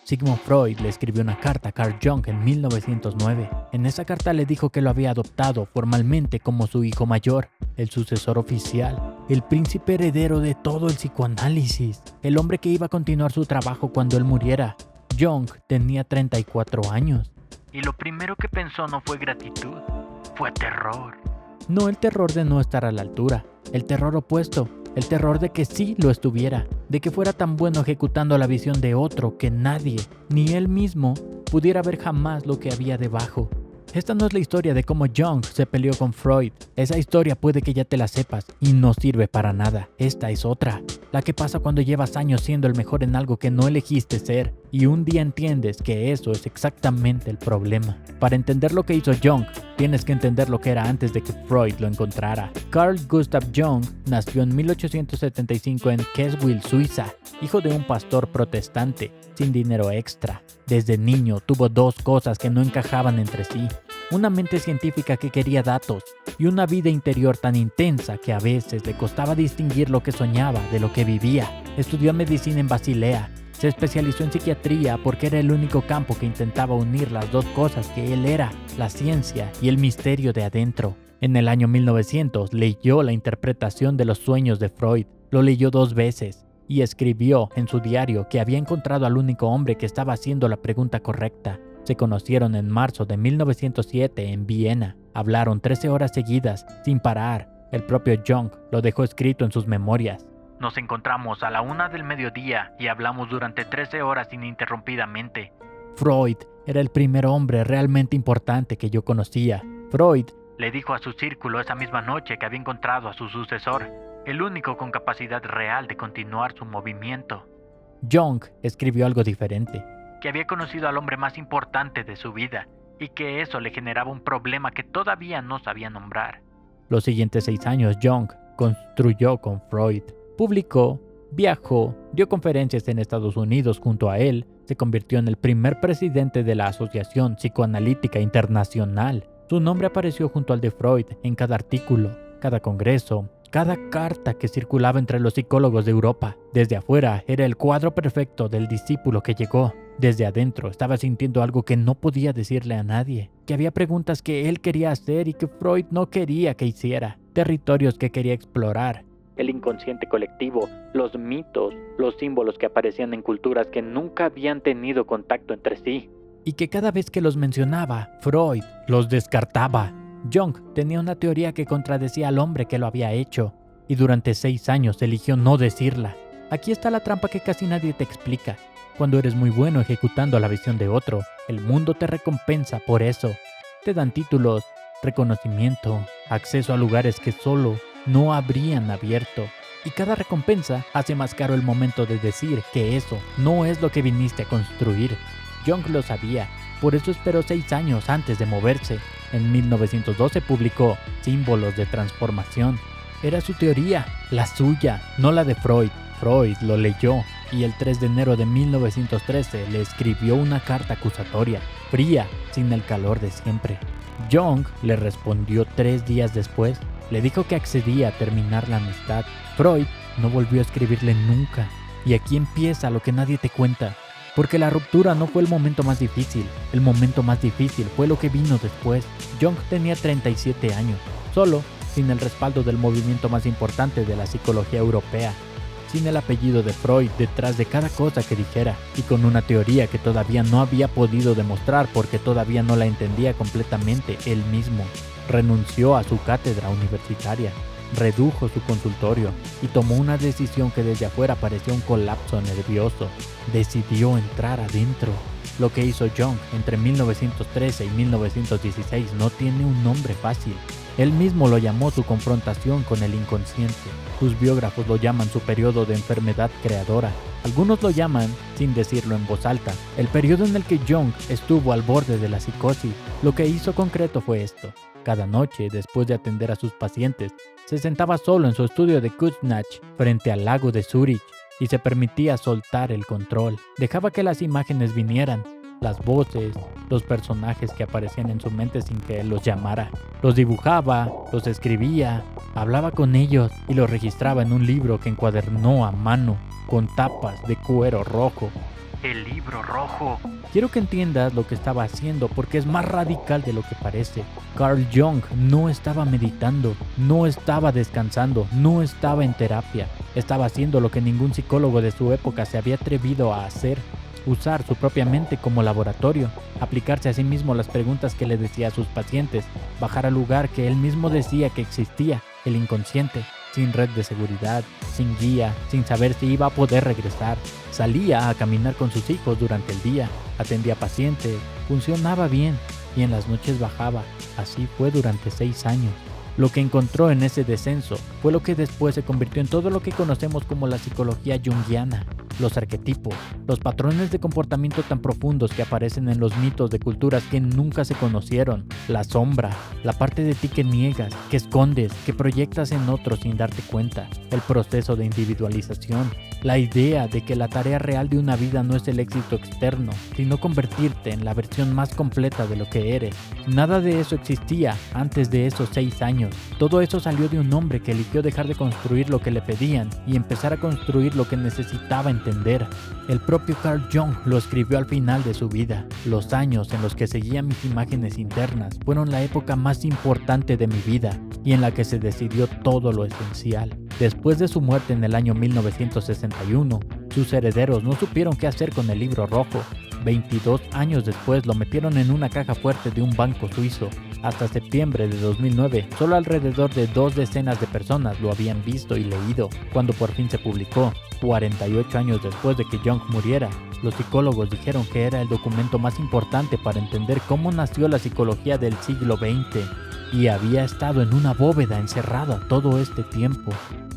Sigmund Freud le escribió una carta a Carl Jung en 1909. En esa carta le dijo que lo había adoptado formalmente como su hijo mayor, el sucesor oficial, el príncipe heredero de todo el psicoanálisis, el hombre que iba a continuar su trabajo cuando él muriera. Jung tenía 34 años. Y lo primero que pensó no fue gratitud, fue terror. No el terror de no estar a la altura, el terror opuesto, el terror de que sí lo estuviera, de que fuera tan bueno ejecutando la visión de otro que nadie, ni él mismo, pudiera ver jamás lo que había debajo. Esta no es la historia de cómo Jung se peleó con Freud. Esa historia puede que ya te la sepas y no sirve para nada. Esta es otra, la que pasa cuando llevas años siendo el mejor en algo que no elegiste ser y un día entiendes que eso es exactamente el problema. Para entender lo que hizo Jung, tienes que entender lo que era antes de que Freud lo encontrara. Carl Gustav Jung nació en 1875 en Kitzbühel, Suiza, hijo de un pastor protestante, sin dinero extra. Desde niño tuvo dos cosas que no encajaban entre sí: una mente científica que quería datos y una vida interior tan intensa que a veces le costaba distinguir lo que soñaba de lo que vivía. Estudió medicina en Basilea, se especializó en psiquiatría porque era el único campo que intentaba unir las dos cosas que él era, la ciencia y el misterio de adentro. En el año 1900 leyó la interpretación de los sueños de Freud, lo leyó 2 veces. Y escribió en su diario que había encontrado al único hombre que estaba haciendo la pregunta correcta. Se conocieron en marzo de 1907 en Viena. Hablaron 13 horas seguidas, sin parar. El propio Jung lo dejó escrito en sus memorias. Nos encontramos a la 1 del mediodía y hablamos durante 13 horas ininterrumpidamente. Freud era el primer hombre realmente importante que yo conocía. Freud le dijo a su círculo esa misma noche que había encontrado a su sucesor, el único con capacidad real de continuar su movimiento. Jung escribió algo diferente, que había conocido al hombre más importante de su vida y que eso le generaba un problema que todavía no sabía nombrar. Los siguientes 6 años Jung construyó con Freud, publicó, viajó, dio conferencias en Estados Unidos junto a él, se convirtió en el primer presidente de la Asociación Psicoanalítica Internacional. Su nombre apareció junto al de Freud en cada artículo, cada congreso, cada carta que circulaba entre los psicólogos de Europa. Desde afuera era el cuadro perfecto del discípulo que llegó. Desde adentro estaba sintiendo algo que no podía decirle a nadie, que había preguntas que él quería hacer y que Freud no quería que hiciera, territorios que quería explorar. El inconsciente colectivo, los mitos, los símbolos que aparecían en culturas que nunca habían tenido contacto entre sí. Y que cada vez que los mencionaba, Freud los descartaba. Jung tenía una teoría que contradecía al hombre que lo había hecho, y durante 6 años eligió no decirla. Aquí está la trampa que casi nadie te explica. Cuando eres muy bueno ejecutando la visión de otro, el mundo te recompensa por eso. Te dan títulos, reconocimiento, acceso a lugares que solo no habrían abierto. Y cada recompensa hace más caro el momento de decir que eso no es lo que viniste a construir. Jung lo sabía, por eso esperó 6 años antes de moverse. En 1912 publicó Símbolos de Transformación. Era su teoría, la suya, no la de Freud. Freud lo leyó y el 3 de enero de 1913 le escribió una carta acusatoria, fría, sin el calor de siempre. Jung le respondió 3 días después. Le dijo que accedía a terminar la amistad. Freud no volvió a escribirle nunca. Y aquí empieza lo que nadie te cuenta. Porque la ruptura no fue el momento más difícil. El momento más difícil fue lo que vino después. Jung tenía 37 años, solo, sin el respaldo del movimiento más importante de la psicología europea, sin el apellido de Freud detrás de cada cosa que dijera, y con una teoría que todavía no había podido demostrar porque todavía no la entendía completamente él mismo. Renunció a su cátedra universitaria, redujo su consultorio y tomó una decisión que desde afuera parecía un colapso nervioso. Decidió entrar adentro. Lo que hizo Jung entre 1913 y 1916 no tiene un nombre fácil. Él mismo lo llamó su confrontación con el inconsciente. Sus biógrafos lo llaman su periodo de enfermedad creadora. Algunos lo llaman, sin decirlo en voz alta, el periodo en el que Jung estuvo al borde de la psicosis. Lo que hizo concreto fue esto. Cada noche, después de atender a sus pacientes, se sentaba solo en su estudio de Kuznach, frente al lago de Zúrich, y se permitía soltar el control. Dejaba que las imágenes vinieran, las voces, los personajes que aparecían en su mente sin que él los llamara. Los dibujaba, los escribía, hablaba con ellos y los registraba en un libro que encuadernó a mano, con tapas de cuero rojo. el libro rojo. Quiero que entiendas lo que estaba haciendo porque es más radical de lo que parece. Carl Jung no estaba meditando, no estaba descansando, no estaba en terapia. Estaba haciendo lo que ningún psicólogo de su época se había atrevido a hacer. Usar su propia mente como laboratorio, aplicarse a sí mismo las preguntas que le decía a sus pacientes, bajar al lugar que él mismo decía que existía, el inconsciente, sin red de seguridad, sin guía, sin saber si iba a poder regresar. Salía a caminar con sus hijos durante el día, atendía pacientes, funcionaba bien y en las noches bajaba. Así fue durante 6 años. Lo que encontró en ese descenso fue lo que después se convirtió en todo lo que conocemos como la psicología junguiana. Los arquetipos, los patrones de comportamiento tan profundos que aparecen en los mitos de culturas que nunca se conocieron, la sombra, la parte de ti que niegas, que escondes, que proyectas en otros sin darte cuenta, el proceso de individualización, la idea de que la tarea real de una vida no es el éxito externo, sino convertirte en la versión más completa de lo que eres. Nada de eso existía antes de esos 6 años. Todo eso salió de un hombre que eligió dejar de construir lo que le pedían y empezar a construir lo que necesitaba entender. El propio Carl Jung lo escribió al final de su vida. Los años en los que seguía mis imágenes internas fueron la época más importante de mi vida y en la que se decidió todo lo esencial. Después de su muerte en el año 1961, sus herederos no supieron qué hacer con el libro rojo. 22 años después lo metieron en una caja fuerte de un banco suizo. Hasta septiembre de 2009, solo alrededor de 2 decenas de personas lo habían visto y leído. Cuando por fin se publicó, 48 años después de que Jung muriera, los psicólogos dijeron que era el documento más importante para entender cómo nació la psicología del siglo XX. Y había estado en una bóveda encerrada todo este tiempo.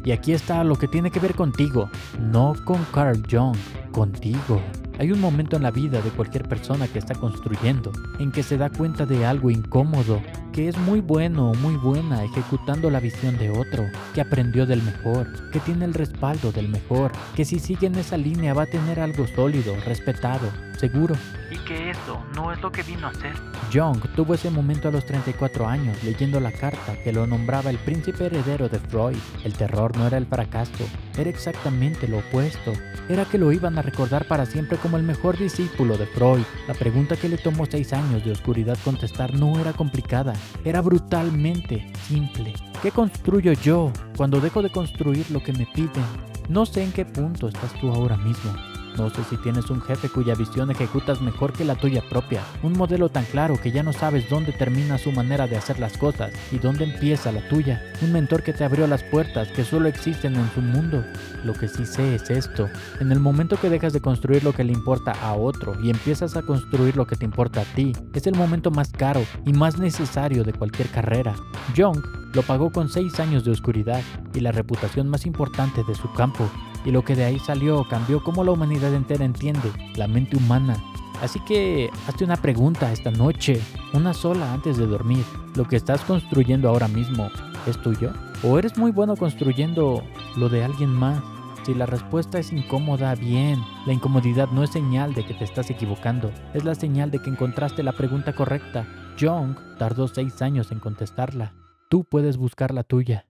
Y aquí está lo que tiene que ver contigo, no con Carl Jung, contigo. Hay un momento en la vida de cualquier persona que está construyendo, en que se da cuenta de algo incómodo, que es muy bueno o muy buena ejecutando la visión de otro, que aprendió del mejor, que tiene el respaldo del mejor, que si sigue en esa línea va a tener algo sólido, respetado, seguro. Y que eso no es lo que vino a hacer. Jung tuvo ese momento a los 34 años, leyendo la carta que lo nombraba el príncipe heredero de Freud. El terror no era el fracaso, era exactamente lo opuesto. Era que lo iban a recordar para siempre como el mejor discípulo de Freud. La pregunta que le tomó 6 años de oscuridad contestar no era complicada, era brutalmente simple. ¿Qué construyo yo cuando dejo de construir lo que me piden? No sé en qué punto estás tú ahora mismo. No sé si tienes un jefe cuya visión ejecutas mejor que la tuya propia, un modelo tan claro que ya no sabes dónde termina su manera de hacer las cosas y dónde empieza la tuya, un mentor que te abrió las puertas que solo existen en su mundo. Lo que sí sé es esto: en el momento que dejas de construir lo que le importa a otro y empiezas a construir lo que te importa a ti, es el momento más caro y más necesario de cualquier carrera. Jung lo pagó con 6 años de oscuridad y la reputación más importante de su campo. Y lo que de ahí salió cambió cómo la humanidad entera entiende la mente humana. Así que hazte una pregunta esta noche, una sola antes de dormir. ¿Lo que estás construyendo ahora mismo es tuyo? ¿O eres muy bueno construyendo lo de alguien más? Si la respuesta es incómoda, bien. La incomodidad no es señal de que te estás equivocando, es la señal de que encontraste la pregunta correcta. Jung tardó 6 años en contestarla. Tú puedes buscar la tuya.